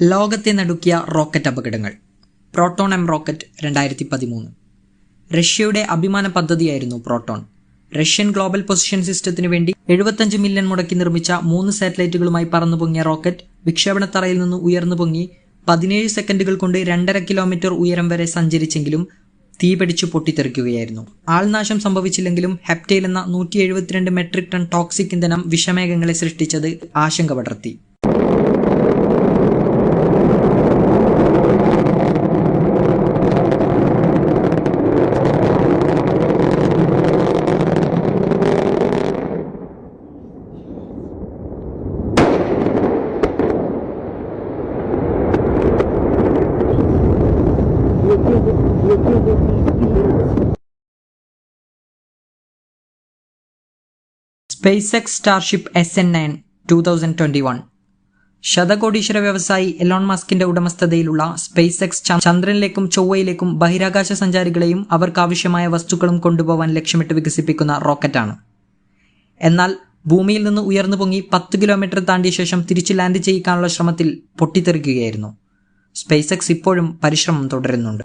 ലോകത്തെ നടുക്കിയ റോക്കറ്റ് അപകടങ്ങൾ. Proton M rocket 2013. റഷ്യയുടെ അഭിമാന പദ്ധതിയായിരുന്നു പ്രോട്ടോൺ. റഷ്യൻ ഗ്ലോബൽ പൊസിഷൻ സിസ്റ്റത്തിനു വേണ്ടി 75 മില്യൺ മുടക്കി നിർമ്മിച്ച 3 സാറ്റലൈറ്റുകളുമായി പറന്നുപൊങ്ങിയ റോക്കറ്റ് വിക്ഷേപണത്തറയിൽ നിന്ന് ഉയർന്നു പൊങ്ങി 17 സെക്കൻഡുകൾ കൊണ്ട് 2.5 കിലോമീറ്റർ ഉയരം വരെ സഞ്ചരിച്ചെങ്കിലും തീപിടിച്ചു പൊട്ടിത്തെറിക്കുകയായിരുന്നു. ആൾനാശം സംഭവിച്ചില്ലെങ്കിലും ഹെപ്റ്റൈൽ എന്ന 172 മെട്രിക് ടൺ ടോക്സിക് ഇന്ധനം വിഷമേഘങ്ങളെ സൃഷ്ടിച്ചത് ആശങ്ക പടർത്തി. SpaceX Starship SN9 2021. ശതകോടീശ്വര വ്യവസായി എലോൺ മസ്കിന്റെ ഉടമസ്ഥതയിലുള്ള SpaceX ചന്ദ്രനിലേക്കും ചൊവ്വയിലേക്കും ബഹിരാകാശ സഞ്ചാരികളെയും അവർക്കാവശ്യമായ വസ്തുക്കളും കൊണ്ടുപോകാൻ ലക്ഷ്യമിട്ട് വികസിപ്പിക്കുന്ന റോക്കറ്റാണ്. എന്നാൽ ഭൂമിയിൽ നിന്ന് ഉയർന്നു പൊങ്ങി 10 കിലോമീറ്റർ താണ്ടിയ ശേഷം തിരിച്ചു ലാൻഡ് ചെയ്യിക്കാനുള്ള ശ്രമത്തിൽ പൊട്ടിത്തെറിക്കുകയായിരുന്നു. SpaceX ഇപ്പോഴും പരിശ്രമം തുടരുന്നുണ്ട്.